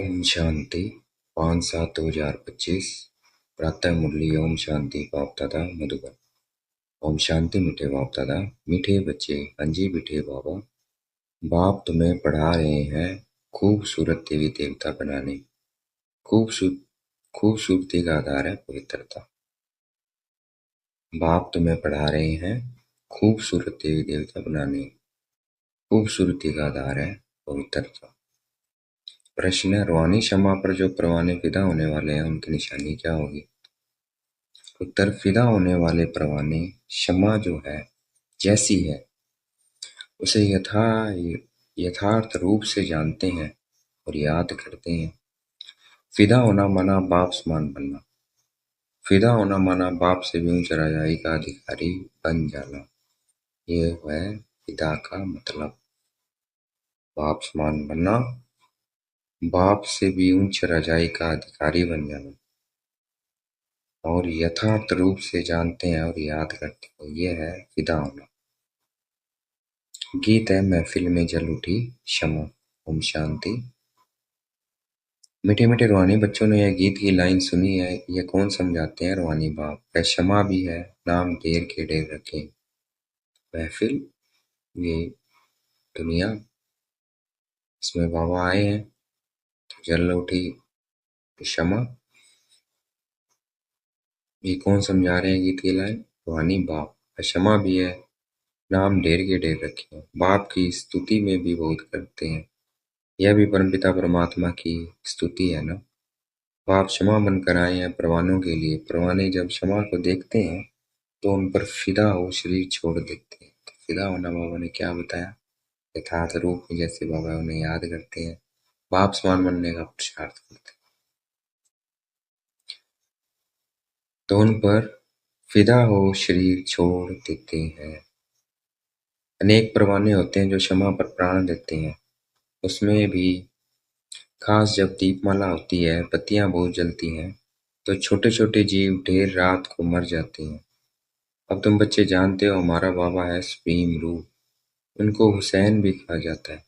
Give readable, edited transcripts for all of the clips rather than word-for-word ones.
ओम शांति 5/7/2025 प्रातः मुरली ओम शांति बाप दादा मधुबन। ओम शांति मीठे बाप दादा, मीठे बच्चे। हाँ जी मीठे बाबा, बाप तुम्हें पढ़ा रहे हैं खूबसूरत देवी देवता बनाने। खूबसूरती का आधार है पवित्रता। बाप तुम्हें पढ़ा रहे हैं खूबसूरत देवी देवता बनाने। खूबसूरती का आधार है पवित्रता। प्रश्न है, रूहानी क्षमा पर जो परवाने फिदा होने वाले हैं उनकी निशानी क्या होगी? उत्तर, फिदा होने वाले परवाने क्षमा जो है जैसी है उसे यथार्थ रूप से जानते हैं और याद करते हैं। फिदा होना माना बाप समान बनना। फिदा होना माना बाप से भी ऊंच राजाई का अधिकारी बन जाना। ये है फिदा का मतलब। बाप समान बनना, बाप से भी ऊंच राजाई का अधिकारी बन जाना और यथार्थ रूप से जानते हैं और याद करते हैं। ये है फिदा होना। गीत है, महफिल में जल उठी क्षमा। ओम शांति। मीठे मीठे रूहानी बच्चों ने यह गीत की लाइन सुनी है, ये कौन समझाते हैं? रूहानी बाप। वह क्षमा भी है, नाम ढेर के ढेर रखे। महफिल, ये दुनिया, इसमें बाबा आए हैं तो जल उठी क्षमा। ये कौन समझा रहे हैं गीत की लाइन? रूहानी बाप। क्षमा भी है, नाम ढेर के ढेर रखे हैं। बाप की स्तुति में भी बहुत करते हैं। यह भी परमपिता परमात्मा की स्तुति है ना। बाप क्षमा बनकर आए हैं परवानों के लिए। परवाने जब क्षमा को देखते हैं तो उन पर फिदा हो शरीर छोड़ देते हैं। तो फिदा होना बाबा ने क्या बताया? यथार्थ रूप में जैसे बाबा उन्हें याद करते हैं, बाप समान बनने का पुरुषार्थ करते हैं तो उन पर फिदा हो शरीर छोड़ देते हैं। अनेक परवाने होते हैं जो क्षमा पर प्राण देते हैं। उसमें भी खास जब दीपमाला होती है, बत्तियां बहुत जलती हैं तो छोटे छोटे जीव ढेर रात को मर जाते हैं। अब तुम बच्चे जानते हो हमारा बाबा है सुप्रीम रूह। उनको हुसैन भी कहा जाता है।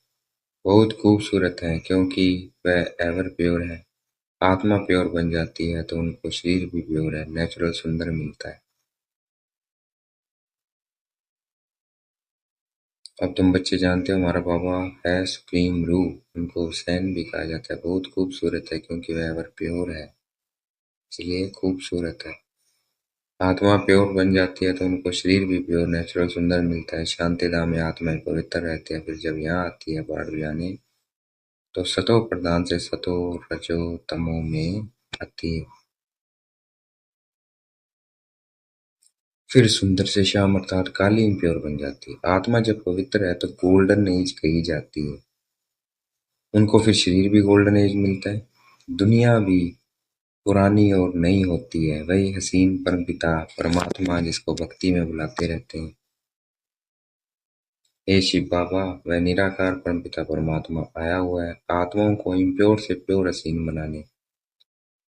बहुत खूबसूरत हैं क्योंकि वह एवर प्योर है। आत्मा प्योर बन जाती है तो उनको शरीर भी प्योर है, नेचुरल सुंदर मिलता है। अब तुम बच्चे जानते हो हमारा बाबा है सुप्रीम रूह। उनको हुसैन भी कहा जाता है। बहुत खूबसूरत है क्योंकि वह एवर प्योर है, इसलिए खूबसूरत है। आत्मा प्योर बन जाती है तो उनको शरीर भी प्योर नेचुरल सुंदर मिलता है। शांति धाम में आत्माएं पवित्र रहती है। फिर जब यहाँ आती है बाढ़ बजाने तो सतो प्रधान से सतो रजो तमो में आती है। फिर सुंदर से श्याम अर्थात काली प्योर बन जाती है। आत्मा जब पवित्र है तो गोल्डन एज कही जाती है। उनको फिर शरीर भी गोल्डन एज मिलता है। दुनिया भी पुरानी और नई होती है। वही हसीन परमपिता परमात्मा जिसको भक्ति में बुलाते रहते हैं। हे शिव बाबा, वह निराकार परमपिता परमात्मा आया हुआ है आत्माओं को इम्प्योर से प्योर हसीन बनाने।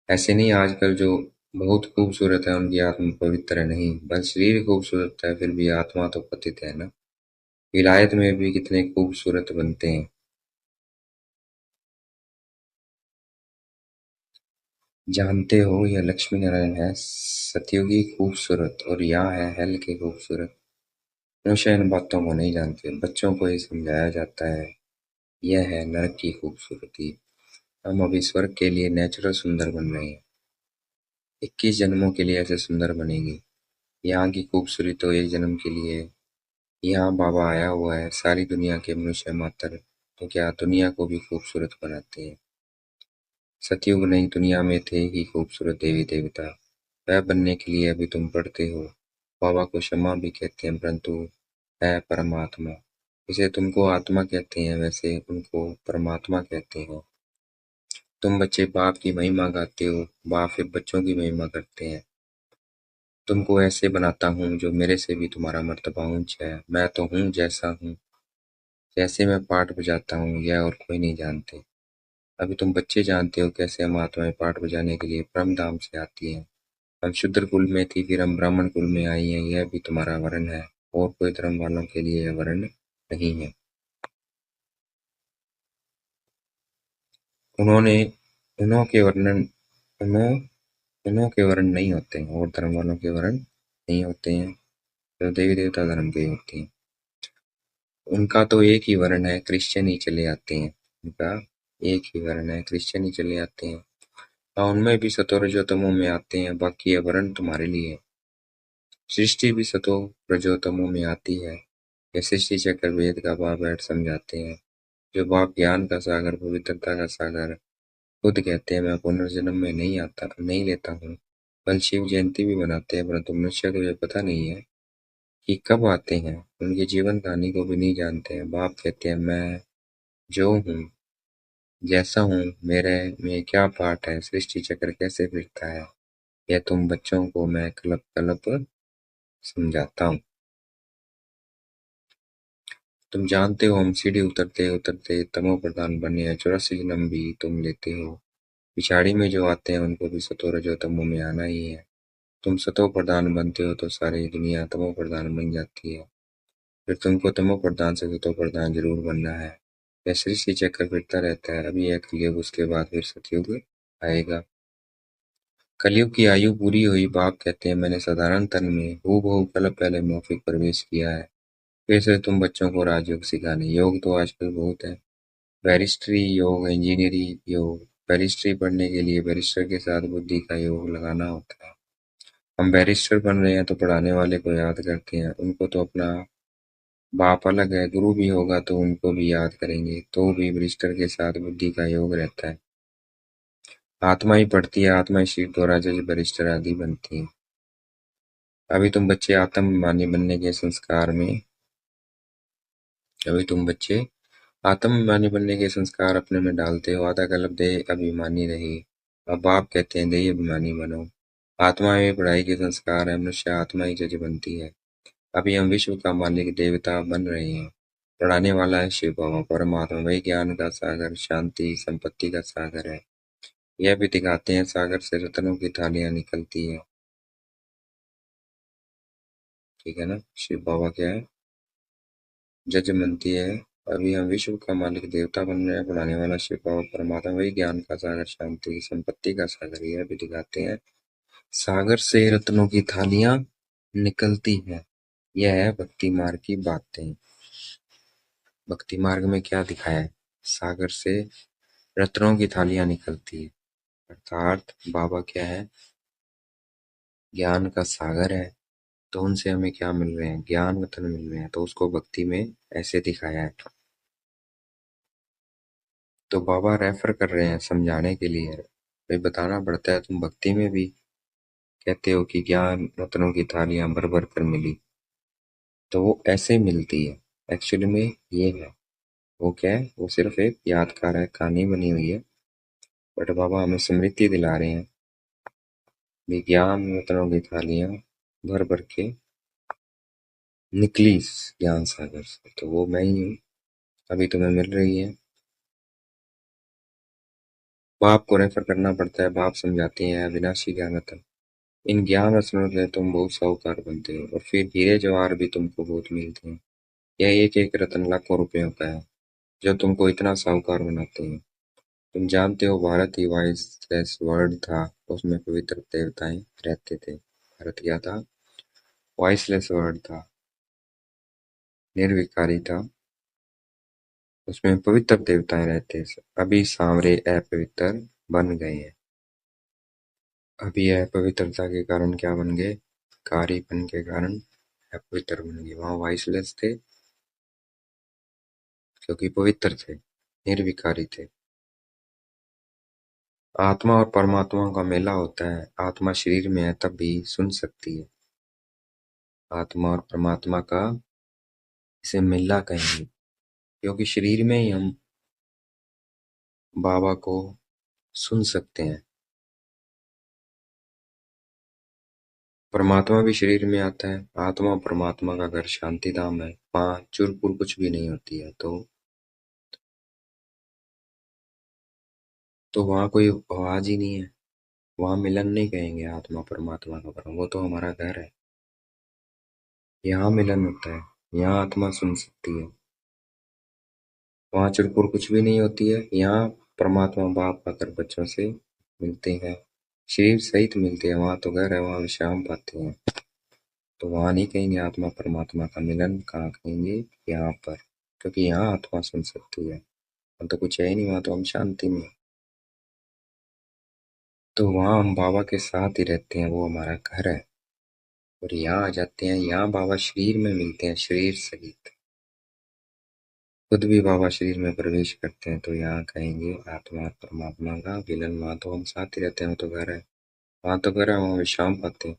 ऐसे नहीं आजकल जो बहुत खूबसूरत है उनकी आत्मा पवित्र है, नहीं, बस शरीर खूबसूरत है फिर भी आत्मा तो पतित है ना। विलायत में भी कितने खूबसूरत बनते हैं। जानते हो यह लक्ष्मी नारायण है सतयुगी खूबसूरत और यहाँ है हेल के खूबसूरत। मनुष्य इन बातों को नहीं जानते। बच्चों को ये समझाया जाता है। यह है नरक की खूबसूरती। हम अभी स्वर्ग के लिए नेचुरल सुंदर बन रहे हैं। 21 जन्मों के लिए ऐसे सुंदर बनेंगे। यहाँ की खूबसूरती तो एक जन्म के लिए है। यहाँ बाबा आया हुआ है। सारी दुनिया के मनुष्य मात्र तो क्या दुनिया को भी खूबसूरत बनाते हैं। सतयुग नहीं, दुनिया में थे ही खूबसूरत देवी देवता। वह बनने के लिए अभी तुम पढ़ते हो। बाबा को क्षमा भी कहते हैं परंतु है परमात्मा। इसे तुमको आत्मा कहते हैं, वैसे उनको परमात्मा कहते हैं। तुम बच्चे बाप की महिमा गाते हो, बाप फिर बच्चों की महिमा करते हैं। तुमको ऐसे बनाता हूँ जो मेरे से भी तुम्हारा मर्तबा ऊंच है। मैं तो हूँ जैसा हूँ, जैसे मैं पाठ बजाता हूँ यह और कोई नहीं जानते। अभी तुम बच्चे जानते हो कैसे हम आत्माएं पाठ बजाने के लिए परम धाम से आती हैं। हम शूद्र कुल में थी, फिर हम ब्राह्मण कुल में आई हैं। यह भी तुम्हारा वर्ण है और कोई धर्म वालों के लिए यह वर्ण नहीं है। उन्होंने उन्हों के वर्णन उन्हों उन्हों के वर्ण नहीं होते हैं, और धर्म वालों के वर्ण नहीं होते हैं, जो देवी देवता धर्म के होते हैं। उनका तो एक ही वर्ण है, क्रिश्चियन ही चले आते हैं। उनका एक ही वर्ण है, क्रिश्चियन ही चले आते हैं। हाँ, उनमें भी सतो रजो तमो में आते हैं, बाकी ये वर्ण तुम्हारे लिए। सृष्टि भी सतो रजो तमो में आती है। यह सृष्टि चक्र वेद का भाव बैठ समझाते हैं। जो बाप ज्ञान का सागर, पवित्रता का सागर, खुद कहते हैं मैं पुनर्जन्म में नहीं लेता हूँ। कल शिव जयंती भी मनाते हैं, परंतु मनुष्य को यह पता नहीं है कि कब आते हैं। उनकी जीवन कहानी को भी नहीं जानते हैं। बाप कहते हैं मैं जो हूँ, जैसा हूँ, मेरे में क्या पाठ है, सृष्टि चक्र कैसे फिरता है, यह तुम बच्चों को मैं कल्प कल्प समझाता हूँ। तुम जानते हो हम सीढ़ी उतरते उतरते तमो प्रधान बने हैं, 84 जन्म भी तुम लेते हो। पिछाड़ी में जो आते हैं उनको भी सतो रजो तमो में आना ही है। तुम सतो प्रधान बनते हो तो सारी दुनिया तमो प्रधान बन जाती है। फिर तुमको तमो प्रधान से सतो प्रधान जरूर बनना है। यह सृष्टि चक्र फिरता रहता है। अभी यह कलयुग, उसके बाद फिर सतयुग आएगा। कलयुग की आयु पूरी हुई। बाप कहते हैं मैंने साधारण तन में हूबहू कल्प पहले मौखिक प्रवेश किया है। फिर से तुम बच्चों को राजयोग सिखाने। योग तो आजकल बहुत है, बैरिस्ट्री योग, इंजीनियरिंग योग। बैरिस्ट्री पढ़ने के लिए बैरिस्टर के साथ बुद्धि का योग लगाना होता है। हम बैरिस्टर बन रहे हैं तो पढ़ाने वाले को याद करते हैं। उनको तो अपना बाप अलग है, गुरु भी होगा तो उनको भी याद करेंगे, तो भी बैरिस्टर के साथ बुद्धि का योग रहता है। आत्मा ही पढ़ती है, आत्मा ही शीट द्वारा जज बैरिस्टर आदि बनती है। अभी तुम बच्चे आत्माभिमानी बनने के संस्कार में अभी तुम बच्चे आत्माभिमानी बनने के संस्कार अपने में डालते हो। आधा कल्प देह अभिमानी रही, अब बाप कहते हैं देह अभिमानी बनो। आत्मा में पढ़ाई के संस्कार है, मनुष्य आत्मा ही जज बनती है। अभी हम विश्व का मालिक देवता बन रहे हैं। पढ़ाने वाला है शिव बाबा परमात्मा, वही ज्ञान का सागर, शांति संपत्ति का सागर है। यह भी दिखाते हैं सागर से रत्नों की थालियां निकलती है। ठीक है ना। शिव बाबा क्या है, जज बनती है। अभी हम विश्व का मालिक देवता बन रहे हैं। पढ़ाने वाला शिव बाबा परमात्मा, वही ज्ञान का सागर, शांति संपत्ति का सागर। यह भी दिखाते हैं सागर से रत्नों की थालियां निकलती है। यह है भक्ति मार्ग की बातें। भक्ति मार्ग में क्या दिखाया है, सागर से रत्नों की थालियां निकलती है, अर्थात बाबा क्या है, ज्ञान का सागर है। तो उनसे हमें क्या मिल रहे हैं, ज्ञान रत्न मिल रहे हैं। तो उसको भक्ति में ऐसे दिखाया है। तो बाबा रेफर कर रहे हैं समझाने के लिए। भाई बताना पड़ता है, तुम भक्ति में भी कहते हो कि ज्ञान रत्नों की थालियां भर भर कर मिली, तो वो ऐसे मिलती है। एक्चुअली में ये है, वो क्या है, वो सिर्फ एक यादगार है, कहानी बनी हुई है। बट बाबा हमें स्मृति दिला रहे हैं भी ज्ञान रत्नों की थालियां भर भर के निकली ज्ञान सागर से, तो वो मैं ही हूँ। अभी तुम्हें मिल रही है। बाप को रेफर करना पड़ता है। बाप समझाते हैं अविनाशी ज्ञान रत्न, इन ज्ञान रत्नों से तुम बहुत साहूकार बनते हो, और फिर हीरे जवाहर भी तुमको बहुत मिलते हैं। यह एक एक रत्न लाखों रुपयों का है, जो तुमको इतना साहूकार बनाते हैं। तुम जानते हो भारत ही वॉइसलेस वर्ल्ड था, उसमें पवित्र देवताएं रहते थे। भारत क्या था, वॉइसलेस वर्ल्ड था, निर्विकारी था, उसमें पवित्र देवताएं रहते थे। अभी सांवरे अपवित्र बन गए हैं। अभी अपवित्रता के कारण क्या बन गए, कारीपन के कारण अपवित्र बन गए। वहां वॉइसलेस थे क्योंकि पवित्र थे, निर्विकारी थे। आत्मा और परमात्मा का मेला होता है। आत्मा शरीर में है तब भी सुन सकती है। आत्मा और परमात्मा का इसे मेला कहेंगे, क्योंकि शरीर में ही हम बाबा को सुन सकते हैं। परमात्मा भी शरीर में आता है। आत्मा और परमात्मा का घर शांति धाम है, वहां चुरपुर कुछ भी नहीं होती है। तो वहां कोई आवाज ही नहीं है, वहां मिलन नहीं कहेंगे आत्मा परमात्मा का, पर वो तो हमारा घर है। यहाँ मिलन होता है, यहाँ आत्मा सुन सकती है। वहां चुरपुर कुछ भी नहीं होती है, यहाँ परमात्मा बाप आकर बच्चों से मिलते हैं, शरीर सहित मिलते हैं। वहां तो घर है, वहां विश्राम पाते हैं। तो वहां नहीं कहेंगे आत्मा परमात्मा का मिलन, कहाँ कहेंगे? यहाँ पर। क्योंकि यहाँ आत्मा सुन सकती है, वहां तो कुछ है ही नहीं, वहां तो हम शांति में। तो वहां हम बाबा के साथ ही रहते हैं, वो हमारा घर है। और यहाँ आ जाते हैं, यहाँ बाबा शरीर में मिलते हैं, शरीर सहित। खुद भी बाबा शरीर में प्रवेश करते हैं, तो यहाँ कहेंगे आत्मा और परमात्मा का मिलन। वहां तो हम साथ ही रहते हैं, वो तो घर है। वहां तो घर है, वहां विश्राम पाते हैं।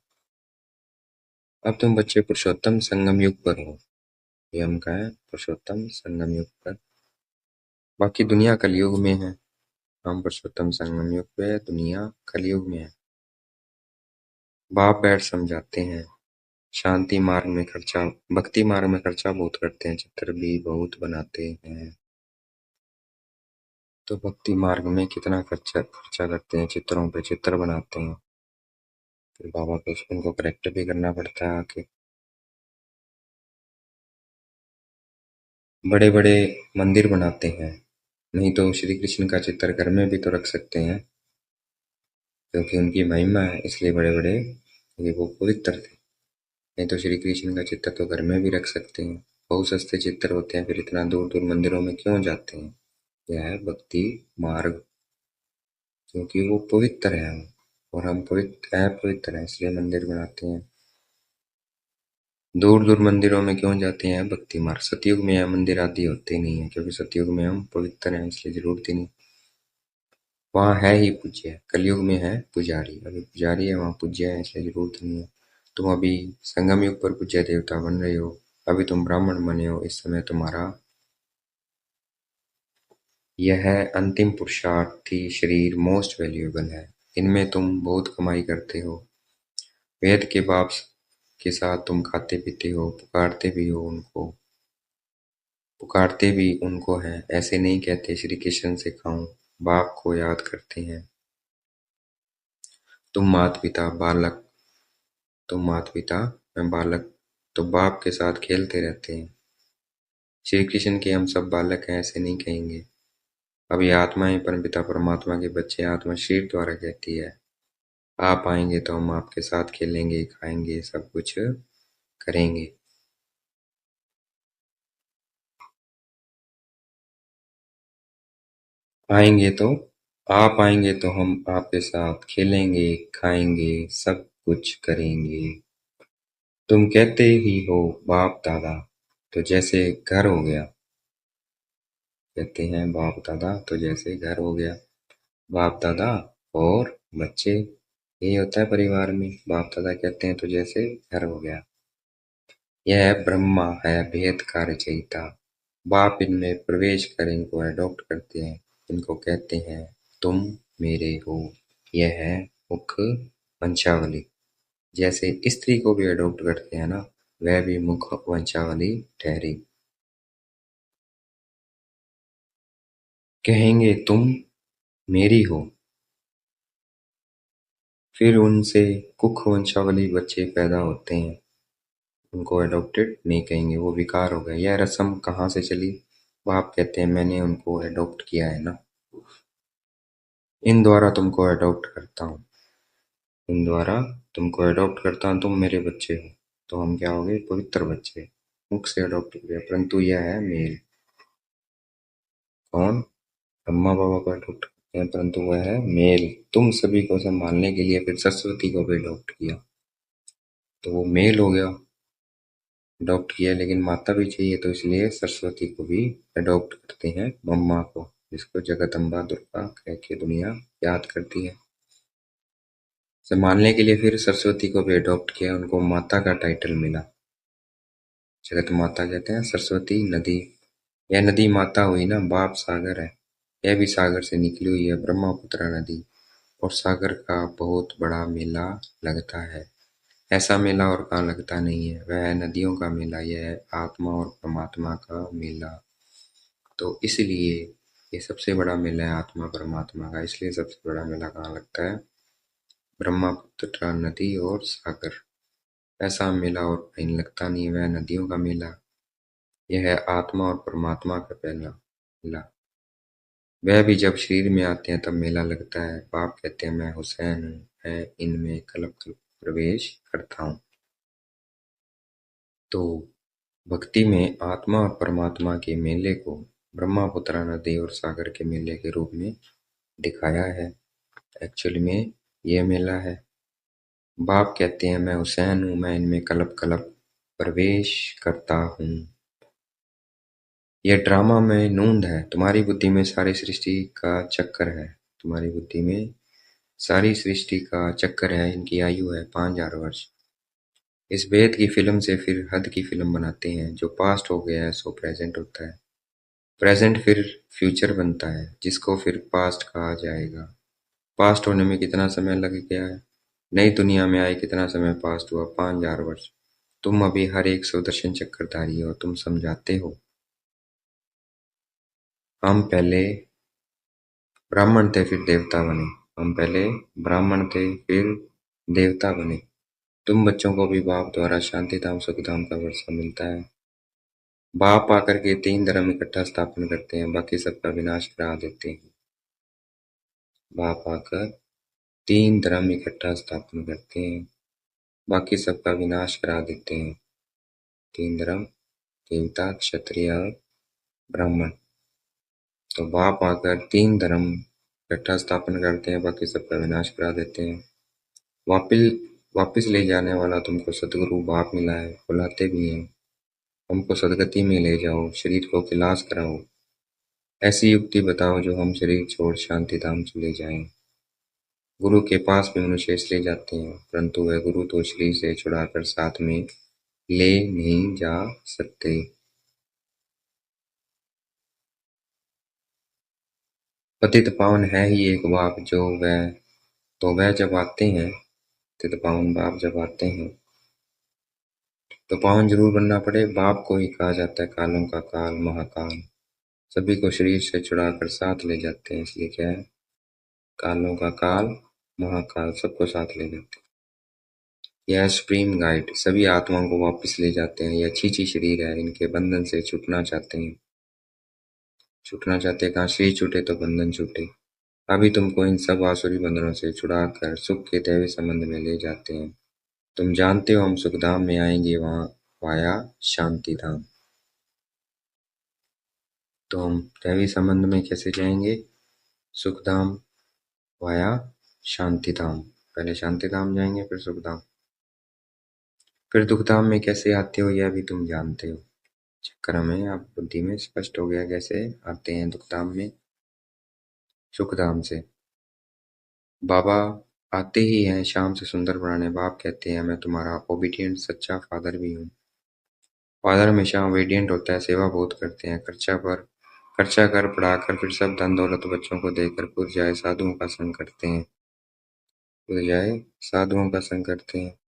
अब तुम बच्चे पुरुषोत्तम संगम युग पर हो। ये हम कहें पुरुषोत्तम संगम युग पर। बाकी दुनिया कलयुग में है, हम पुरुषोत्तम संगम युग पे है, दुनिया कलयुग में है। बाप बैठ समझाते हैं। शांति मार्ग में खर्चा, भक्ति मार्ग में खर्चा बहुत करते हैं, चित्र भी बहुत बनाते हैं। तो भक्ति मार्ग में कितना खर्चा खर्चा करते हैं, चित्रों पे चित्र बनाते हैं। फिर बाबा को उनको करेक्ट भी करना पड़ता है आके। बड़े बड़े मंदिर बनाते हैं, नहीं तो श्री कृष्ण का चित्र घर में भी तो रख सकते हैं, क्योंकि उनकी महिमा है इसलिए बड़े बड़े, ये वो पवित्र थे। नहीं तो श्री कृष्ण का चित्र तो घर में भी रख सकते हैं। बहुत सस्ते चित्र होते हैं, फिर इतना दूर दूर मंदिरों में क्यों जाते हैं? यह है भक्ति मार्ग, क्योंकि वो पवित्र है हम, और हम पवित्र है, पवित्र है इसलिए मंदिर बनाते हैं। दूर दूर मंदिरों में क्यों जाते हैं? भक्ति मार्ग। सतयुग में यह मंदिर आदि होते नहीं है, क्योंकि सतयुग में हम पवित्र हैं इसलिए जरूरत ही नहीं। वहाँ है ही पूज्य, कलयुग में है पुजारी। अभी पुजारी है, वहाँ पूज्य है इसलिए जरूरत नहीं है। तुम अभी संगम युग पर पूज्य देवता बन रहे हो, अभी तुम ब्राह्मण बने हो, इस समय तुम्हारा यह अंतिम पुरुषार्थी शरीर मोस्ट वैल्यूएबल है। इनमें तुम बहुत कमाई करते हो। वेद के बाप के साथ तुम खाते पीते हो, पुकारते भी हो उनको, पुकारते भी उनको हैं। ऐसे नहीं कहते श्री कृष्ण से खाऊं, बाप को याद करते हैं। तुम मात पिता बालक, तुम माता पिता, मैं बालक, तो बाप के साथ खेलते रहते हैं। श्री कृष्ण के हम सब बालक हैं ऐसे नहीं कहेंगे। अब ये आत्माएं परमपिता परमात्मा के बच्चे, आत्मा शरीर द्वारा कहती है आप आएंगे तो हम आपके साथ खेलेंगे, खाएंगे, सब कुछ करेंगे। आएंगे तो आप आएंगे तो हम आपके साथ खेलेंगे, खाएंगे, सब कुछ करेंगे। तुम कहते ही हो बाप दादा, तो जैसे घर हो गया। कहते हैं बाप दादा तो जैसे घर हो गया। बाप दादा और बच्चे, यही होता है परिवार में। बाप दादा कहते हैं तो जैसे घर हो गया। यह ब्रह्मा है भेद का रचयिता। बाप इनमें प्रवेश कर इनको अडॉप्ट करते हैं, इनको कहते हैं तुम मेरे हो। यह है मुख वंशावली। जैसे स्त्री को भी अडॉप्ट करते हैं ना, वह भी मुख वंशावली ठहरी। कहेंगे तुम मेरी हो, फिर उनसे कुख वंशावली बच्चे पैदा होते हैं। उनको एडॉप्टेड नहीं कहेंगे, वो विकार हो गए। यह रस्म कहाँ से चली? बाप कहते हैं मैंने उनको एडॉप्ट किया है ना, इन द्वारा तुमको एडॉप्ट करता हूँ, इन द्वारा तुमको एडॉप्ट करता हूँ, तुम मेरे बच्चे हो। तो हम क्या हो गए? पवित्र बच्चे। मुख से एडॉप्ट किया, परंतु यह है मेल। कौन? अम्मा बाबा को एडॉप्ट करते हैं, परंतु वह है मेल। तुम सभी को संभालने के लिए फिर सरस्वती को भी एडॉप्ट किया, तो वो मेल हो गया। अडॉप्ट किया, लेकिन माता भी चाहिए, तो इसलिए सरस्वती को भी अडॉप्ट करते हैं, मम्मा को, जिसको जगदम्बा दुर्गा कह के दुनिया याद करती है। संभालने के लिए फिर सरस्वती को भी अडॉप्ट किया, उनको माता का टाइटल मिला। जगत माता कहते हैं सरस्वती नदी। यह नदी माता हुई ना, बाप सागर है, यह भी सागर से निकली हुई है, ब्रह्मपुत्र नदी। और सागर का बहुत बड़ा मेला लगता है। ऐसा मेला और कहाँ लगता नहीं है, वह है नदियों का मेला, यह है आत्मा और परमात्मा का मेला। तो इसलिए ये सबसे बड़ा मेला है आत्मा परमात्मा का, इसलिए सबसे बड़ा मेला कहाँ लगता है? ब्रह्मपुत्र नदी और सागर। ऐसा मेला और कहीं लगता नहीं, वह नदियों का मेला। यह है आत्मा और परमात्मा का पहला मेला। वह भी जब शरीर में आते हैं तब मेला लगता है। बाप कहते हैं मैं हुसैन हूँ, मैं इनमें कलप कलप प्रवेश करता हूँ। तो भक्ति में आत्मा और परमात्मा के मेले को ब्रह्मपुत्र नदी और सागर के मेले के रूप में दिखाया है। एक्चुअली में ये मेला है। बाप कहते हैं मैं हुसैन हूँ, मैं इनमें कलप कलप प्रवेश करता हूँ। ये ड्रामा में नूंद है, तुम्हारी बुद्धि में सारी सृष्टि का चक्कर है। तुम्हारी बुद्धि में सारी सृष्टि का चक्कर है, इनकी आयु है 5000 वर्ष। इस भेद की फिल्म से फिर हद की फिल्म बनाते हैं। जो पास्ट हो गया है सो प्रेजेंट होता है, प्रेजेंट फिर फ्यूचर बनता है, जिसको फिर पास्ट कहा जाएगा। पास्ट होने में कितना समय लग गया है, नई दुनिया में आए कितना समय पास्ट हुआ, 5000 वर्ष। तुम अभी हर एक सुदर्शन चक्रधारी हो, तुम समझाते हो। हम पहले ब्राह्मण थे फिर देवता बने। हम पहले ब्राह्मण थे फिर देवता बने। तुम बच्चों को भी बाप द्वारा शांति धाम सुख धाम का वर्षा मिलता है। बाप आकर के 3 धर्म इकट्ठा स्थापन करते हैं, बाकी सबका विनाश करा देते हैं। बाप आकर 3 धर्म इकट्ठा स्थापन करते हैं, बाकी सबका विनाश करा देते हैं। 3 धर्म, देवता क्षत्रिय और ब्राह्मण। तो बाप आकर 3 धर्म इकट्ठा स्थापन करते हैं, बाकी सबका विनाश करा देते हैं। वापिस वापिस ले जाने वाला तुमको सदगुरु बाप मिला है, बुलाते भी हैं। हमको सदगति में ले जाओ, शरीर को खिलास कराओ। ऐसी युक्ति बताओ जो हम शरीर छोड़ शांति धाम चले जाएं। गुरु के पास भी मनुष्य इसलिए जाते हैं, परंतु वह गुरु तो शरीर से छुड़ाकर साथ में ले नहीं जा सकते। पतित पावन है ही एक बाप, जो वह तो वह जब आते हैं, पतित पावन बाप जब आते हैं तो पावन जरूर बनना पड़े। बाप को ही कहा जाता है कालों का काल, महाकाल। सभी को शरीर से छुड़ाकर साथ ले जाते हैं, इसलिए क्या है, कालों का काल, महाकाल, सबको साथ ले जाते हैं। यह सुप्रीम गाइड सभी आत्माओं को वापस ले जाते हैं। ये अच्छी शरीर है, इनके बंधन से छूटना चाहते हैं। छूटना चाहते हैं, कहाँ शरीर छूटे तो बंधन छूटे। अभी तुमको इन सब आसुरी बंधनों से छुड़ाकर सुख के दैवी संबंध में ले जाते हैं। तुम जानते हो हम सुखधाम में आएंगे, वहां वाया शांति धाम। तो हम दैवी संबंध में कैसे जाएंगे, सुखधाम वाया शांति धाम। पहले शांति धाम जाएंगे फिर सुखधाम, फिर दुखधाम में कैसे आते हो यह भी तुम जानते हो। चक्कर में आप बुद्धि में स्पष्ट हो गया कैसे आते हैं दुखधाम में, सुखधाम से। बाबा आते ही हैं शाम से सुंदर बनाने। बाप कहते हैं मैं तुम्हारा ओबीडियंट सच्चा फादर भी हूँ। फादर हमेशा ओबीडियंट होता है, सेवा बहुत करते हैं। खर्चा कर पढ़ाकर फिर सब धन दौलत बच्चों को देकर खुद जाए साधुओं का संग करते हैं। खुद जाए साधुओं का संग करते हैं,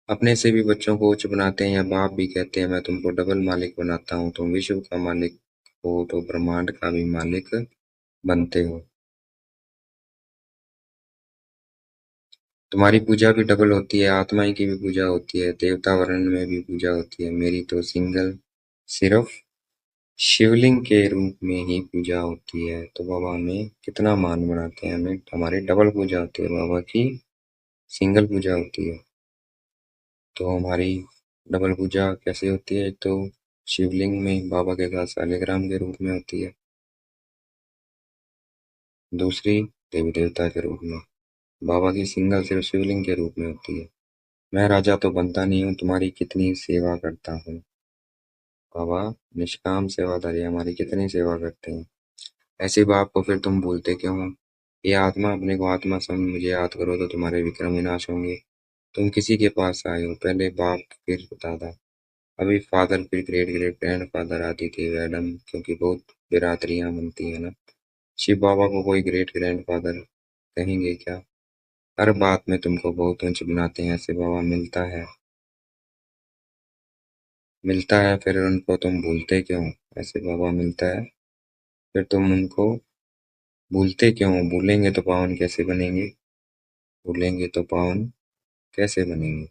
अपने से भी बच्चों को उच्च बनाते हैं। या बाप भी कहते हैं मैं तुमको डबल मालिक बनाता हूँ। तुम विश्व का मालिक हो तो ब्रह्मांड का भी मालिक बनते हो। तुम्हारी पूजा भी डबल होती है, आत्माएं की भी पूजा होती है, देवता वर्ण में भी पूजा होती है। मेरी तो सिंगल सिर्फ शिवलिंग के रूप में ही पूजा होती है। तो बाबा हमें कितना मान बनाते हैं, हमें हमारी डबल पूजा होती है, बाबा की सिंगल पूजा होती है। तो हमारी डबल पूजा कैसे होती है, तो शिवलिंग में बाबा के साथ शालिग्राम के रूप में होती है, दूसरी देवी देवता के रूप में। बाबा की सिंगल सिर्फ शिवलिंग के रूप में होती है। मैं राजा तो बनता नहीं हूँ, तुम्हारी कितनी सेवा करता हूँ। बाबा निष्काम सेवादारी हमारी कितनी सेवा करते हैं। ऐसे बाप को फिर तुम भूलते क्यों हो। ये आत्मा अपने को आत्मा समझ मुझे याद करो तो तुम्हारे विक्रम विनाश होंगे। तुम किसी के पास आए हो, पहले बाप फिर दादा, अभी फादर फिर ग्रेट ग्रेट ग्रैंड फादर आती थी मैडम, क्योंकि बहुत बिरादरियां बनती है ना। शिव बाबा को कोई ग्रेट ग्रैंड फादर कहेंगे क्या। हर बात में तुमको बहुत ऊंच बनाते हैं। ऐसे बाबा मिलता है फिर उनको तुम भूलते क्यों। ऐसे बाबा मिलता है फिर तुम उनको भूलते क्यों। भूलेंगे तो पावन कैसे बनेंगे, भूलेंगे तो पावन कैसे बनेंगे।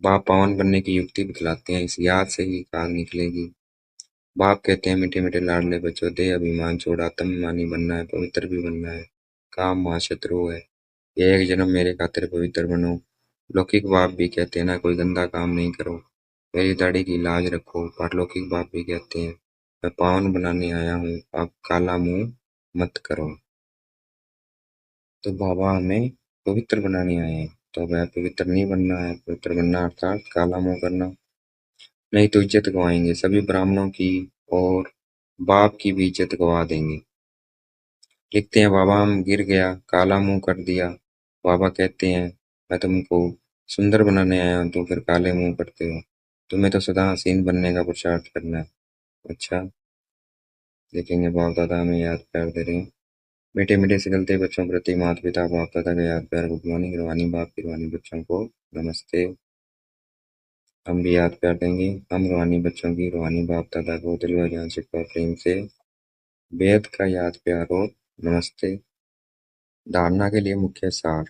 बाप पावन बनने की युक्ति बतलाते हैं, इस याद से ही काल निकलेगी। बाप कहते हैं मीठे मीठे लाडले बच्चों दे अभिमान छोड़ आत्माभिमानी बनना है, पवित्र भी बनना है। काम महाशत्रु है, ये एक जन्म मेरे खातिर पवित्र बनो। लौकिक बाप भी कहते हैं ना कोई गंदा काम नहीं करो, मेरी दाढ़ी की लाज रखो। पारलौकिक बाप भी कहते हैं मैं पावन बनाने आया हूँ, आप काला मुंह मत करो। तो बाबा हमें पवित्र बनाने आए हैं, तो वह पवित्र नहीं बनना है। पवित्र बनना अर्थात काला मुंह करना, नहीं तो इज्जत गंवाएंगे। सभी ब्राह्मणों की और बाप की भी इज्जत गंवा देंगे। लिखते हैं बाबा हम गिर गया, काला मुंह कर दिया। बाबा कहते हैं मैं तुमको सुंदर बनाने आया हूँ, तुम फिर काले मुंह करते हो। तुम्हें तो सदा हसीन बनने का पुरुषार्थ करना है। अच्छा, देखेंगे बाप दादा हमें याद प्यार दे रहे हैं। मीठे मीठे से गलते बच्चों प्रति माता पिता बाप दादा का याद प्यार गुड मॉर्निंग। रूहानी बाप की रूहानी बच्चों को नमस्ते। हम भी याद प्यार देंगे। हम रूहानी बच्चों की रूहानी बाप दादा को दिल व जान से और प्रेम से बेहद का याद प्यार और नमस्ते। धारणा के लिए मुख्य सार,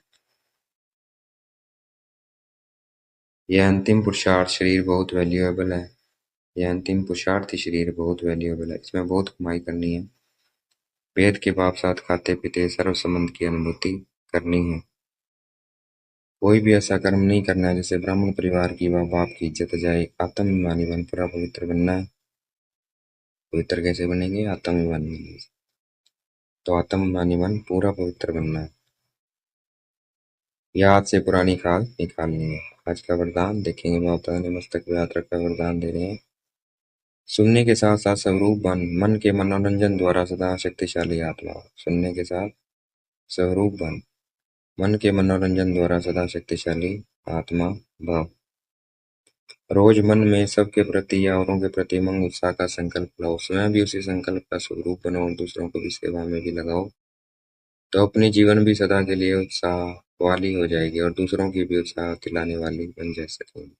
यह अंतिम पुरुषार्थ शरीर बहुत वैल्यूएबल है। यह अंतिम पुरुषार्थ शरीर बहुत वैल्यूएबल है, इसमें बहुत कमाई करनी है। वेद के बाप साथ खाते पीते सर्व संबंध की अनुभूति करनी है। कोई भी ऐसा कर्म नहीं करना है जिससे ब्राह्मण परिवार की व बाप की इज्जत जाए। आत्माभिमानी बन पूरा पवित्र बनना है। पवित्र कैसे बनेंगे? आत्माभिमानी बनेंगे। तो आत्माभिमानी बन पूरा पवित्र बनना है। याद से पुरानी खाल निकालनी है। आज का वरदान देखेंगे, माता ने मस्तक पे हाथ रखकर वरदान दे रहे हैं। सुनने के साथ साथ स्वरूप बन, मन के मनोरंजन द्वारा सदा शक्तिशाली आत्मा। सुनने के साथ स्वरूप बन, मन के मनोरंजन द्वारा सदा शक्तिशाली आत्मा भव। रोज मन में सबके प्रति या औरों के प्रति उमंग उत्साह का संकल्प लाओ। स्वयं भी उसी संकल्प का स्वरूप बनो और दूसरों को भी सेवा में भी लगाओ, तो अपने जीवन भी सदा के लिए उत्साह वाली हो जाएगी और दूसरों की भी उत्साह दिलाने वाली बन जा सकेगी।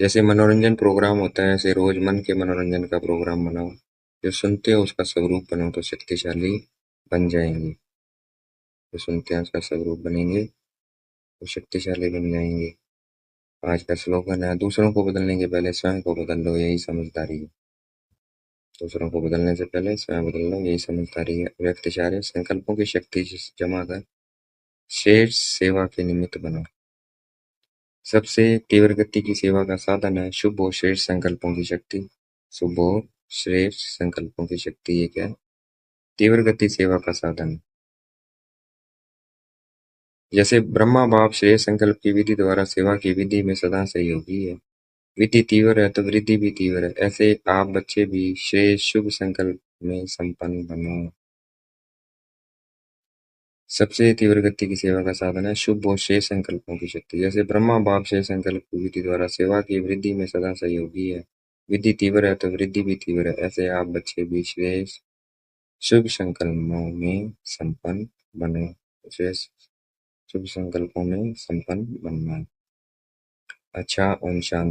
जैसे मनोरंजन प्रोग्राम होता है, ऐसे रोज मन के मनोरंजन का प्रोग्राम बनाओ। जो सुनते हो उसका स्वरूप बनो तो शक्तिशाली बन जाएंगे। जो सुनते हैं उसका स्वरूप बनेंगे तो शक्तिशाली बन जाएंगे। आज का स्लोगन है दूसरों को बदलने के पहले स्वयं को बदल लो, यही समझदारी है। दूसरों को बदलने से पहले स्वयं बदल लो, यही समझदारी है। व्यक्त इशारे संकल्पों की शक्ति जमा कर श्रेष्ठ सेवा के निमित्त बनो। सबसे तीव्र गति की सेवा का साधन है शुभ और श्रेष्ठ संकल्पों की शक्ति। शुभ और श्रेष्ठ संकल्पों की शक्ति एक है तीव्र गति सेवा का साधन। जैसे ब्रह्मा बाप श्रेष्ठ संकल्प की विधि द्वारा सेवा की विधि में सदा सहयोगी है। विधि तीव्र है तो वृद्धि भी तीव्र है। ऐसे आप बच्चे भी श्रेष्ठ शुभ संकल्प में संपन्न बनो। सबसे तीव्र गति की सेवा का साधन है शुभ और श्रेष्ठ संकल्पों की शक्ति। जैसे ब्रह्मा बाप श्रेष्ठ संकल्प की विधि द्वारा सेवा की वृद्धि में सदा सहयोगी है। विधि तीव्र है तो वृद्धि भी तीव्र है। ऐसे आप बच्चे भी श्रेष्ठ शुभ संकल्पों में संपन्न बने। श्रेष्ठ शुभ संकल्पों में संपन्न बनना। अच्छा, ओम शांति।